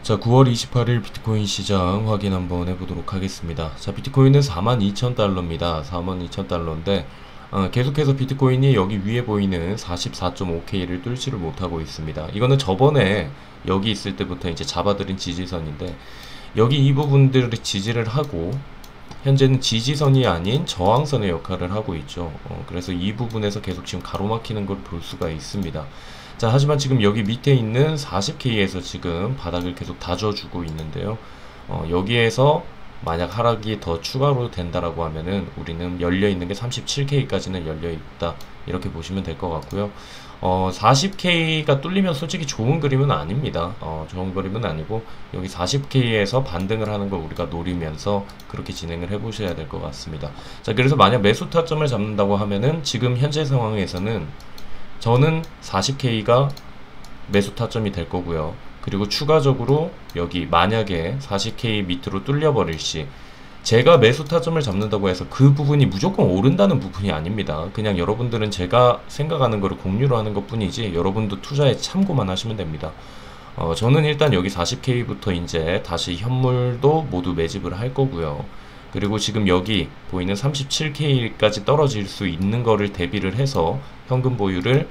자, 9월 28일 비트코인 시장 확인 한번 해보도록 하겠습니다. 자, 비트코인은 42,000달러입니다. 42,000달러인데 계속해서 비트코인이 여기 위에 보이는 44.5K를 뚫지를 못하고 있습니다. 이거는 저번에 여기 있을 때부터 이제 잡아들인 지지선인데, 여기 이 부분들을 지지를 하고 현재는 지지선이 아닌 저항선의 역할을 하고 있죠. 그래서 이 부분에서 계속 지금 가로막히는 걸 볼 수가 있습니다. 자, 하지만 지금 여기 밑에 있는 40K에서 지금 바닥을 계속 다져주고 있는데요. 여기에서 만약 하락이 더 추가로 된다라고 하면은 우리는 열려있는 게 37K까지는 열려있다, 이렇게 보시면 될 것 같고요. 40K가 뚫리면 솔직히 좋은 그림은 아닙니다. 좋은 그림은 아니고 여기 40K에서 반등을 하는 걸 우리가 노리면서 그렇게 진행을 해보셔야 될 것 같습니다. 자, 그래서 만약 매수 타점을 잡는다고 하면은 지금 현재 상황에서는 저는 40K가 매수 타점이 될 거고요. 그리고 추가적으로 여기 만약에 40K 밑으로 뚫려버릴 시, 제가 매수 타점을 잡는다고 해서 그 부분이 무조건 오른다는 부분이 아닙니다. 그냥 여러분들은 제가 생각하는 거를 공유로 하는 것 뿐이지, 여러분도 투자에 참고만 하시면 됩니다. 저는 일단 여기 40K부터 이제 다시 현물도 모두 매집을 할 거고요. 그리고 지금 여기 보이는 37K까지 떨어질 수 있는 거를 대비를 해서 현금 보유를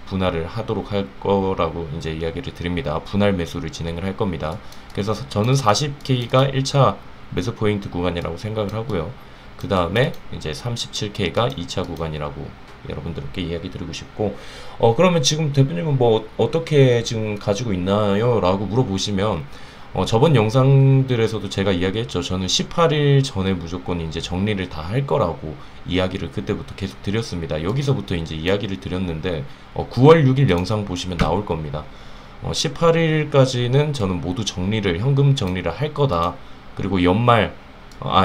분할을 하도록 할 거라고 이제 이야기를 드립니다. 분할 매수를 진행을 할 겁니다. 그래서 저는 40K가 1차 매수 포인트 구간이라고 생각을 하고요. 그 다음에 이제 37K가 2차 구간이라고 여러분들께 이야기 드리고 싶고, 그러면 지금 대표님은 뭐 어떻게 지금 가지고 있나요? 라고 물어보시면, 저번 영상들에서도 제가 이야기했죠. 저는 18일 전에 무조건 이제 정리를 다 할 거라고 이야기를 그때부터 계속 드렸습니다. 여기서부터 이제 이야기를 드렸는데, 9월 6일 영상 보시면 나올 겁니다. 18일까지는 저는 모두 정리를, 현금 정리를 할 거다. 그리고 연말,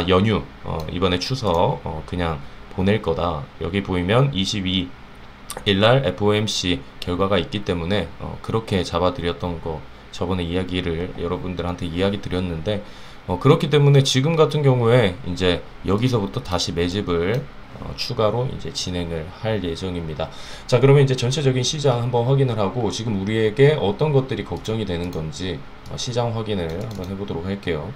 연휴, 이번에 추석, 그냥 보낼 거다. 여기 보이면 22일날 FOMC 결과가 있기 때문에, 그렇게 잡아드렸던 거, 저번에 이야기를 여러분들한테 이야기 드렸는데, 그렇기 때문에 지금 같은 경우에 이제 여기서부터 다시 매집을 추가로 이제 진행을 할 예정입니다. 자, 그러면 이제 전체적인 시장 한번 확인을 하고 지금 우리에게 어떤 것들이 걱정이 되는 건지 시장 확인을 한번 해보도록 할게요.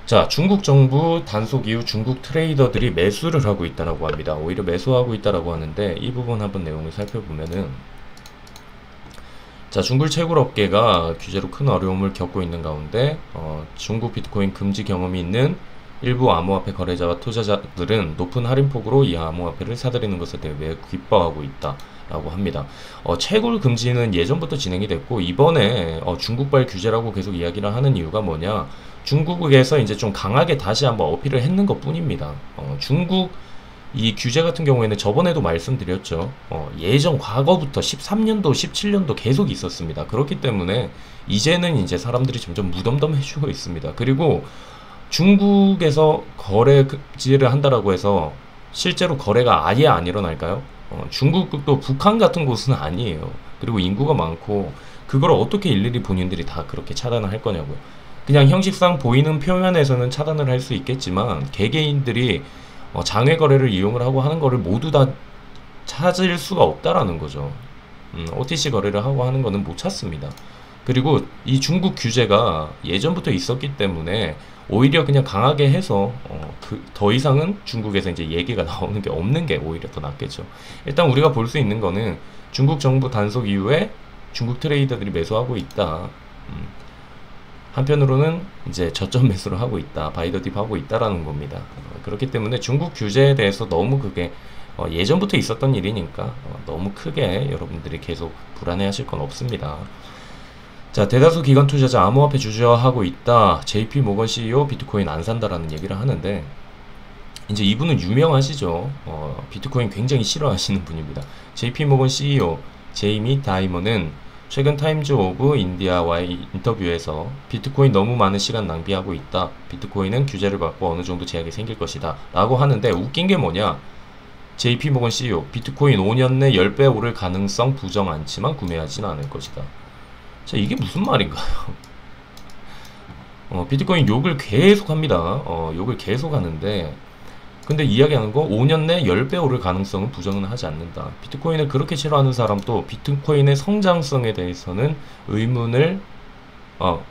자, 중국 정부 단속 이후 중국 트레이더들이 매수를 하고 있다고 합니다. 오히려 매수하고 있다고 하는데, 이 부분 한번 내용을 살펴보면은, 자, 중국 채굴업계가 규제로 큰 어려움을 겪고 있는 가운데 중국 비트코인 금지 경험이 있는 일부 암호화폐 거래자와 투자자들은 높은 할인폭으로 이 암호화폐를 사들이는 것에 대해 매우 기뻐하고 있다라고 합니다. 채굴 금지는 예전부터 진행이 됐고, 이번에 중국발 규제라고 계속 이야기를 하는 이유가 뭐냐, 중국에서 이제 좀 강하게 다시 한번 어필을 했는 것 뿐입니다. 중국 이 규제 같은 경우에는 저번에도 말씀드렸죠. 예전 과거부터 13년도, 17년도 계속 있었습니다. 그렇기 때문에 이제는 이제 사람들이 점점 무덤덤해지고 있습니다. 그리고 중국에서 거래 금지를 한다라고 해서 실제로 거래가 아예 안 일어날까요? 중국도 북한 같은 곳은 아니에요. 그리고 인구가 많고, 그걸 어떻게 일일이 본인들이 다 그렇게 차단을 할 거냐고요. 그냥 형식상 보이는 표면에서는 차단을 할 수 있겠지만, 개개인들이 장외 거래를 이용을 하고 하는 거를 모두 다 찾을 수가 없다라는 거죠. OTC 거래를 하고 하는 거는 못 찾습니다. 그리고 이 중국 규제가 예전부터 있었기 때문에 오히려 그냥 강하게 해서 더 이상은 중국에서 이제 얘기가 나오는 게 없는 게 오히려 더 낫겠죠. 일단 우리가 볼 수 있는 거는 중국 정부 단속 이후에 중국 트레이더들이 매수하고 있다. 한편으로는 이제 저점 매수를 하고 있다, 바이더 딥 하고 있다라는 겁니다. 그렇기 때문에 중국 규제에 대해서 너무 그게 예전부터 있었던 일이니까 너무 크게 여러분들이 계속 불안해하실 건 없습니다. 자, 대다수 기관 투자자 암호화폐 주저하고 있다. JP 모건 CEO 비트코인 안 산다라는 얘기를 하는데, 이제 이분은 유명하시죠. 비트코인 굉장히 싫어하시는 분입니다. JP 모건 CEO 제이미 다이먼은 최근 타임즈 오브 인디아와의 인터뷰에서 비트코인 너무 많은 시간 낭비하고 있다. 비트코인은 규제를 받고 어느 정도 제약이 생길 것이다. 라고 하는데, 웃긴 게 뭐냐? JP 모건 CEO, 비트코인 5년 내 10배 오를 가능성 부정 않지만 구매하진 않을 것이다. 자, 이게 무슨 말인가요? 비트코인 욕을 계속 합니다. 욕을 계속 하는데, 근데 이야기하는 거 5년 내 10배 오를 가능성은 부정은 하지 않는다. 비트코인을 그렇게 싫어하는 사람도 비트코인의 성장성에 대해서는 의문을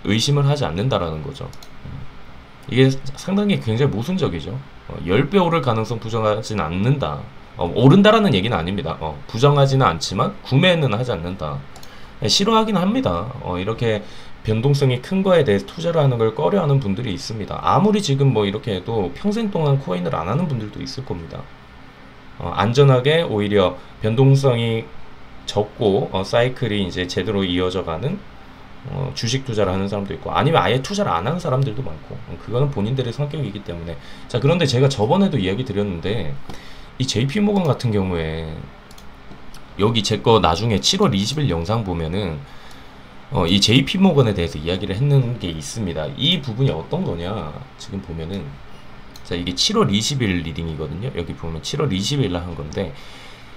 의심을 하지 않는다라는 거죠. 이게 상당히 굉장히 모순적이죠. 10배 오를 가능성 부정하지는 않는다. 오른다라는 얘기는 아닙니다. 부정하지는 않지만 구매는 하지 않는다. 싫어하긴 합니다. 이렇게 변동성이 큰 거에 대해서 투자를 하는 걸 꺼려하는 분들이 있습니다. 아무리 지금 뭐 이렇게 해도 평생 동안 코인을 안 하는 분들도 있을 겁니다. 안전하게 오히려 변동성이 적고 사이클이 이제 제대로 이어져 가는 주식 투자를 하는 사람도 있고, 아니면 아예 투자를 안 하는 사람들도 많고, 그거는 본인들의 성격이기 때문에. 자, 그런데 제가 저번에도 이야기 드렸는데, 이 JP모건 같은 경우에 여기 제 거 나중에 7월 20일 영상 보면은 이 JP모건에 대해서 이야기를 했는 게 있습니다. 이 부분이 어떤 거냐, 지금 보면은, 자, 이게 7월 20일 리딩이거든요. 여기 보면 7월 20일 날 한 건데,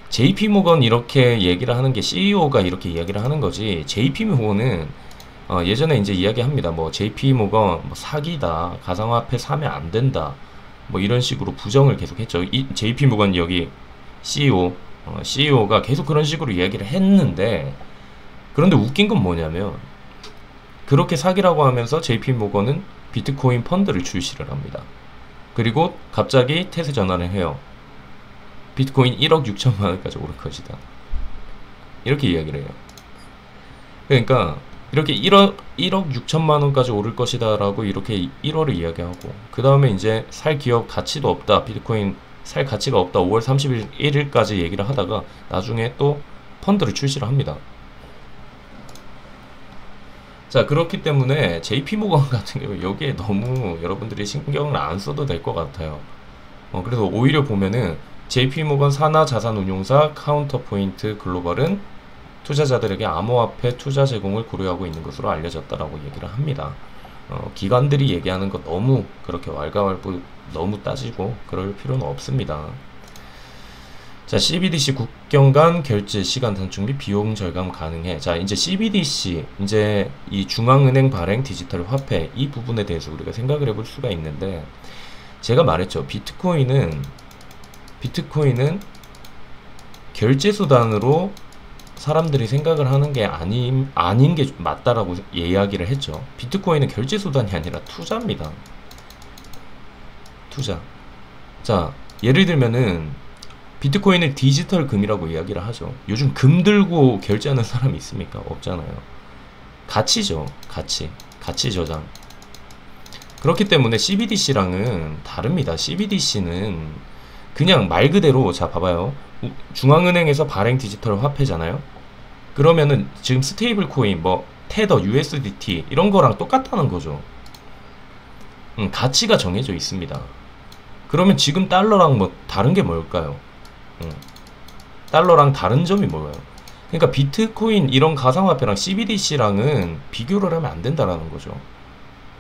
JP모건 이렇게 얘기를 하는 게 CEO가 이렇게 이야기를 하는 거지, JP모건은 예전에 이제 이야기합니다. 뭐 JP모건 뭐 사기다, 가상화폐 사면 안 된다, 뭐 이런 식으로 부정을 계속했죠. 이 JP모건 여기 CEO가 계속 그런 식으로 이야기를 했는데, 그런데 웃긴 건 뭐냐면, 그렇게 사기라고 하면서 JP모건은 비트코인 펀드를 출시를 합니다. 그리고 갑자기 태세 전환을 해요. 비트코인 1억 6천만 원까지 오를 것이다, 이렇게 이야기를 해요. 그러니까 이렇게 1억 6천만 원까지 오를 것이다 라고 이렇게 1월을 이야기하고, 그 다음에 이제 살 기업 가치도 없다, 비트코인 살 가치가 없다, 5월 31일까지 얘기를 하다가 나중에 또 펀드를 출시를 합니다. 자, 그렇기 때문에 JP모건 같은 경우 여기에 너무 여러분들이 신경을 안 써도 될 것 같아요. 그래서 오히려 보면은 JP모건 산하자산운용사 카운터포인트 글로벌은 투자자들에게 암호화폐 투자 제공을 고려하고 있는 것으로 알려졌다라고 얘기를 합니다. 기관들이 얘기하는 거 너무 그렇게 왈가왈부 너무 따지고 그럴 필요는 없습니다. 자, CBDC 국경 간 결제 시간 단축 및 비용 절감 가능해. 자, 이제 CBDC, 이제 이 중앙은행 발행 디지털 화폐, 이 부분에 대해서 우리가 생각을 해볼 수가 있는데, 제가 말했죠. 비트코인은 결제 수단으로 사람들이 생각을 하는 게 아닌 게 맞다라고 이야기를 했죠. 비트코인은 결제 수단이 아니라 투자입니다. 투자. 자, 예를 들면은 비트코인을 디지털 금이라고 이야기를 하죠. 요즘 금 들고 결제하는 사람이 있습니까? 없잖아요. 가치죠. 가치 저장. 그렇기 때문에 CBDC랑은 다릅니다. CBDC는 그냥 말 그대로, 자, 봐봐요. 중앙은행에서 발행 디지털 화폐잖아요. 그러면은 지금 스테이블 코인, 뭐 테더, USDT 이런 거랑 똑같다는 거죠. 가치가 정해져 있습니다. 그러면 지금 달러랑 뭐 다른 게 뭘까요? 달러랑 다른 점이 뭐예요? 그러니까 비트코인 이런 가상화폐랑 CBDC랑은 비교를 하면 안 된다라는 거죠.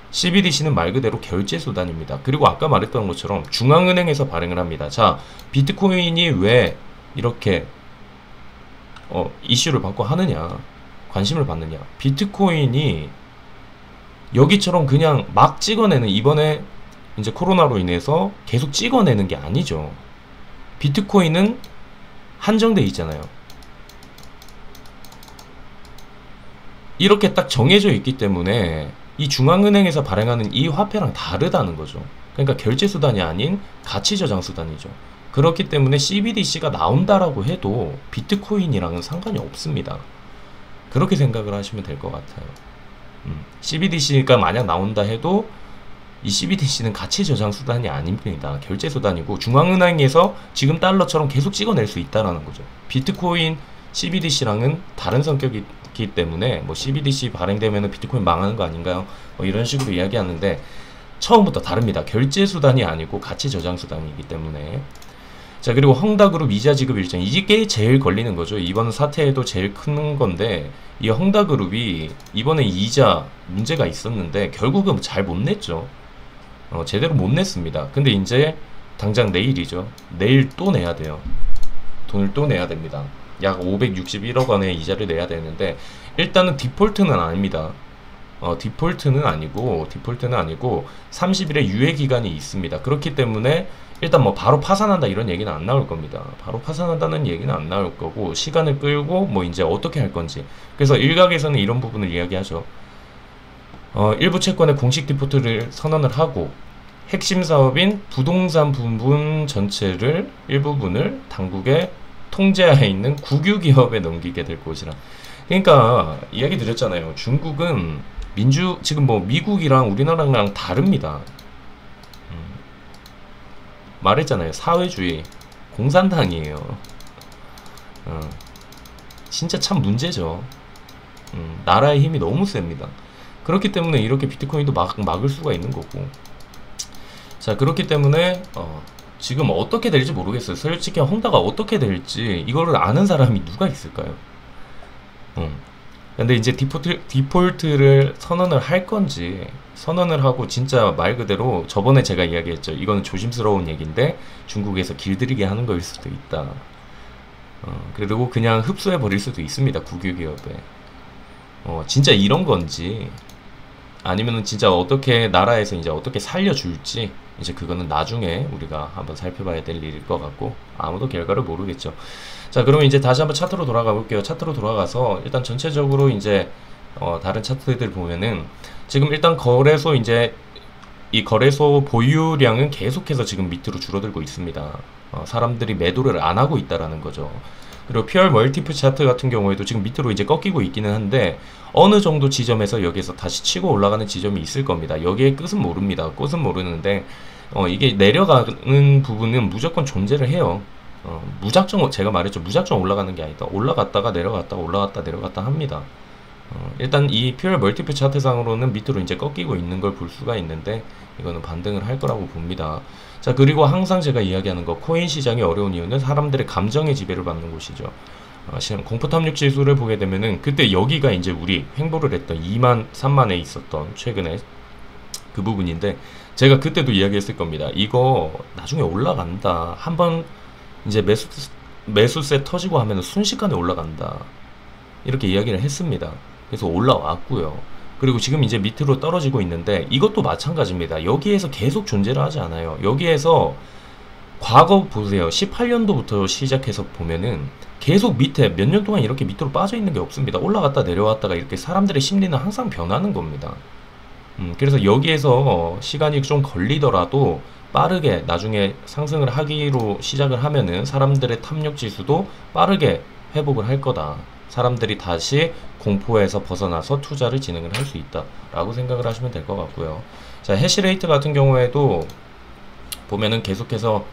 CBDC는 말 그대로 결제 수단입니다. 그리고 아까 말했던 것처럼 중앙은행에서 발행을 합니다. 자, 비트코인이 왜 이렇게 이슈를 받고 하느냐, 관심을 받느냐, 비트코인이 여기처럼 그냥 막 찍어내는, 이번에 이제 코로나로 인해서 계속 찍어내는 게 아니죠. 비트코인은 한정돼 있잖아요. 이렇게 딱 정해져 있기 때문에 이 중앙은행에서 발행하는 이 화폐랑 다르다는 거죠. 그러니까 결제 수단이 아닌 가치 저장 수단이죠. 그렇기 때문에 CBDC가 나온다라고 해도 비트코인이랑은 상관이 없습니다. 그렇게 생각을 하시면 될 것 같아요. CBDC가 만약 나온다 해도 이 CBDC는 가치 저장 수단이 아닙니다. 결제 수단이고, 중앙은행에서 지금 달러처럼 계속 찍어낼 수 있다라는 거죠. 비트코인, CBDC랑은 다른 성격이기 때문에 뭐 CBDC 발행되면 비트코인 망하는 거 아닌가요? 뭐 이런 식으로 이야기하는데, 처음부터 다릅니다. 결제 수단이 아니고 가치 저장 수단이기 때문에. 자, 그리고 헝다그룹 이자 지급 일정, 이게 제일 걸리는 거죠. 이번 사태에도 제일 큰 건데, 이 헝다그룹이 이번에 이자 문제가 있었는데 결국은 잘 못 냈죠. 제대로 못 냈습니다. 근데 이제 당장 내일이죠. 내일 또 내야 돼요. 돈을 또 내야 됩니다. 약 561억 원의 이자를 내야 되는데, 일단은 디폴트는 아닙니다. 디폴트는 아니고 30일의 유예 기간이 있습니다. 그렇기 때문에 일단 뭐 바로 파산한다 이런 얘기는 안 나올 겁니다. 바로 파산한다는 얘기는 안 나올 거고, 시간을 끌고 뭐 이제 어떻게 할 건지. 그래서 일각에서는 이런 부분을 이야기하죠. 일부 채권의 공식 디포트를 선언을 하고 핵심 사업인 부동산 부분 전체를 일부분을 당국의 통제하에 있는 국유기업에 넘기게 될 것이라. 그러니까 이야기 드렸잖아요. 중국은 지금 뭐 미국이랑 우리나라랑 다릅니다. 말했잖아요. 사회주의 공산당이에요. 진짜 참 문제죠. 나라의 힘이 너무 셉니다. 그렇기 때문에 이렇게 비트코인도 막을 수가 있는 거고. 자, 그렇기 때문에 지금 어떻게 될지 모르겠어요. 솔직히 헝다가 어떻게 될지 이거를 아는 사람이 누가 있을까요? 근데 이제 디폴트를 선언을 할 건지, 선언을 하고 진짜 말 그대로 저번에 제가 이야기했죠. 이거는 조심스러운 얘기인데 중국에서 길들이게 하는 거일 수도 있다. 그리고 그냥 흡수해 버릴 수도 있습니다. 국유기업에. 진짜 이런 건지 아니면은 진짜 어떻게 나라에서 이제 어떻게 살려줄지 이제 그거는 나중에 우리가 한번 살펴봐야 될 일일 것 같고 아무도 결과를 모르겠죠. 자, 그러면 이제 다시 한번 차트로 돌아가 볼게요. 차트로 돌아가서 일단 전체적으로 이제 다른 차트들 보면은 지금 일단 거래소 이제 이 거래소 보유량은 계속해서 지금 밑으로 줄어들고 있습니다. 사람들이 매도를 안 하고 있다라는 거죠. 그리고 퓨얼 멀티플 차트 같은 경우에도 지금 밑으로 이제 꺾이고 있기는 한데 어느 정도 지점에서 여기서 다시 치고 올라가는 지점이 있을 겁니다. 여기에 끝은 모릅니다. 끝은 모르는데 이게 내려가는 부분은 무조건 존재를 해요. 무작정 제가 말했죠. 무작정 올라가는 게 아니다. 올라갔다가 내려갔다가 올라갔다 내려갔다 합니다. 일단 이 퓨얼 멀티플 차트상으로는 밑으로 이제 꺾이고 있는 걸 볼 수가 있는데 이거는 반등을 할 거라고 봅니다. 자, 그리고 항상 제가 이야기하는 거 코인 시장이 어려운 이유는 사람들의 감정의 지배를 받는 곳이죠. 공포 탐욕 지수를 보게 되면은 그때 여기가 이제 우리 횡보를 했던 2만 3만에 있었던 최근에 그 부분인데 제가 그때도 이야기했을 겁니다. 이거 나중에 올라간다. 한번 이제 매수세 터지고 하면 순식간에 올라간다. 이렇게 이야기를 했습니다. 그래서 올라왔고요. 그리고 지금 이제 밑으로 떨어지고 있는데 이것도 마찬가지입니다. 여기에서 계속 존재를 하지 않아요. 여기에서 과거 보세요. 18년도부터 시작해서 보면은 계속 밑에 몇 년 동안 이렇게 밑으로 빠져 있는 게 없습니다. 올라갔다 내려왔다가 이렇게 사람들의 심리는 항상 변하는 겁니다. 그래서 여기에서 시간이 좀 걸리더라도 빠르게 나중에 상승을 하기로 시작을 하면은 사람들의 탐욕 지수도 빠르게 회복을 할 거다. 사람들이 다시 공포에서 벗어나서 투자를 진행을 할 수 있다 라고 생각을 하시면 될 것 같고요. 자, 해시레이트 같은 경우에도 보면은 계속해서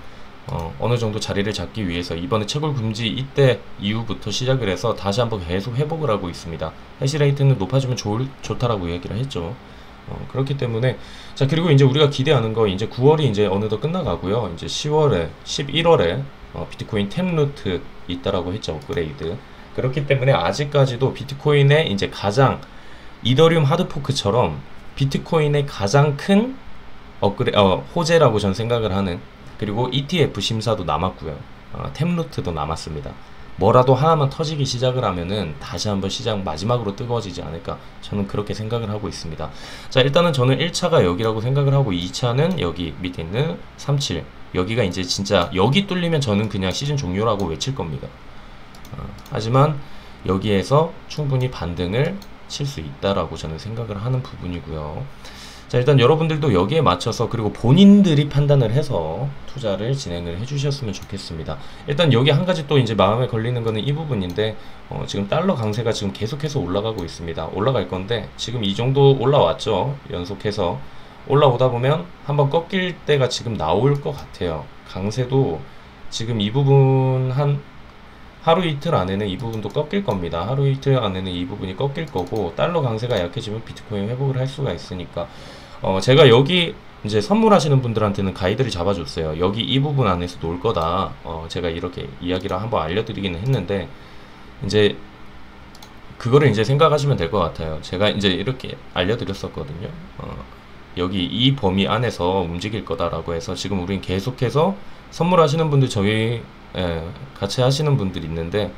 어느 정도 자리를 잡기 위해서 이번에 채굴 금지 이때 이후부터 시작을 해서 다시 한번 계속 회복을 하고 있습니다. 해시레이트는 높아지면 좋다라고 얘기를 했죠. 그렇기 때문에 자, 그리고 이제 우리가 기대하는 거 이제 9월이 이제 어느덧 끝나가고요. 이제 10월에 11월에 비트코인 템루트 있다라고 했죠. 업그레이드. 그렇기 때문에 아직까지도 비트코인의 이제 가장 이더리움 하드포크처럼 비트코인의 가장 큰 호재라고 전 생각을 하는, 그리고 ETF 심사도 남았고요. 템루트도 남았습니다. 뭐라도 하나만 터지기 시작을 하면은 다시 한번 시장 마지막으로 뜨거워지지 않을까, 저는 그렇게 생각을 하고 있습니다. 자, 일단은 저는 1차가 여기라고 생각을 하고 2차는 여기 밑에 있는 37, 여기가 이제 진짜 여기 뚫리면 저는 그냥 시즌 종료라고 외칠 겁니다. 하지만 여기에서 충분히 반등을 칠 수 있다라고 저는 생각을 하는 부분이고요. 자, 일단 여러분들도 여기에 맞춰서 그리고 본인들이 판단을 해서 투자를 진행을 해주셨으면 좋겠습니다. 일단 여기 한 가지 또 이제 마음에 걸리는 거는 이 부분인데 지금 달러 강세가 지금 계속해서 올라가고 있습니다. 올라갈 건데 지금 이 정도 올라왔죠. 연속해서 올라오다 보면 한번 꺾일 때가 지금 나올 것 같아요. 강세도 지금 이 부분 하루 이틀 안에는 이 부분도 꺾일 겁니다. 하루 이틀 안에는 이 부분이 꺾일 거고, 달러 강세가 약해지면 비트코인 회복을 할 수가 있으니까 제가 여기 이제 선물하시는 분들한테는 가이드를 잡아줬어요. 여기 이 부분 안에서 놀 거다. 제가 이렇게 이야기를 한번 알려드리기는 했는데 이제 그거를 이제 생각하시면 될 것 같아요. 제가 이제 이렇게 알려드렸었거든요. 여기 이 범위 안에서 움직일 거다라고 해서 지금 우린 계속해서 선물하시는 분들 같이 하시는 분들이 있는데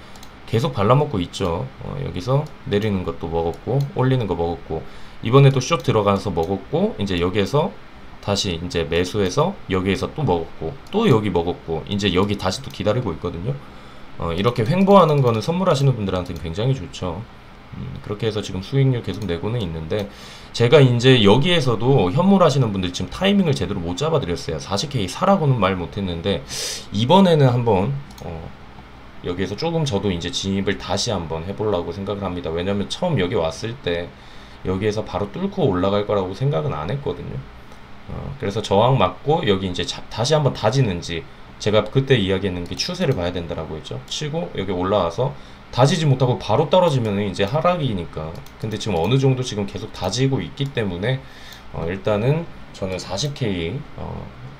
계속 발라먹고 있죠. 여기서 내리는 것도 먹었고 올리는 거 먹었고 이번에도 숏 들어가서 먹었고 이제 여기에서 다시 이제 매수해서 여기에서 또 먹었고 또 여기 먹었고 이제 여기 다시 또 기다리고 있거든요. 이렇게 횡보하는 거는 선물하시는 분들한테는 굉장히 좋죠. 그렇게 해서 지금 수익률 계속 내고는 있는데, 제가 이제 여기에서도 현물하시는 분들 지금 타이밍을 제대로 못 잡아드렸어요. 40K 사라고는 말 못했는데, 이번에는 한번 여기에서 조금 저도 이제 진입을 다시 한번 해보려고 생각을 합니다. 왜냐면 처음 여기 왔을 때 여기에서 바로 뚫고 올라갈 거라고 생각은 안 했거든요. 그래서 저항 맞고 여기 이제 다시 한번 다지는지, 제가 그때 이야기했는 게 추세를 봐야 된다라고 했죠. 치고 여기 올라와서 다지지 못하고 바로 떨어지면 이제 하락이니까. 근데 지금 어느 정도 지금 계속 다지고 있기 때문에 일단은 저는 40K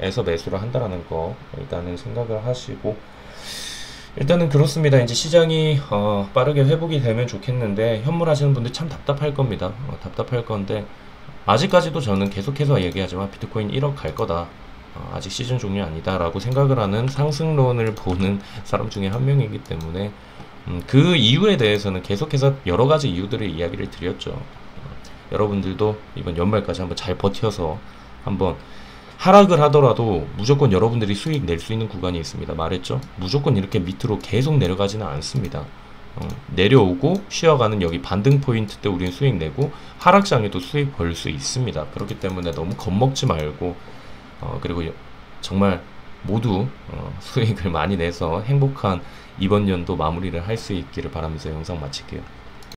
에서 매수를 한다라는 거 일단은 생각을 하시고, 일단은 그렇습니다. 이제 시장이 빠르게 회복이 되면 좋겠는데, 현물 하시는 분들 참 답답할 겁니다. 답답할 건데, 아직까지도 저는 계속해서 얘기하지만 비트코인 1억 갈 거다, 아직 시즌 종료 아니다 라고 생각을 하는 상승론을 보는 사람 중에 한 명이기 때문에, 그 이유에 대해서는 계속해서 여러 가지 이유들을 이야기를 드렸죠. 여러분들도 이번 연말까지 한번 잘 버텨서, 한번 하락을 하더라도 무조건 여러분들이 수익 낼 수 있는 구간이 있습니다. 말했죠? 무조건 이렇게 밑으로 계속 내려가지는 않습니다. 내려오고 쉬어가는 여기 반등 포인트 때 우리는 수익 내고, 하락장에도 수익 벌 수 있습니다. 그렇기 때문에 너무 겁먹지 말고, 그리고 정말 모두 수익을 많이 내서 행복한 이번 연도 마무리를 할 수 있기를 바라면서 영상 마칠게요.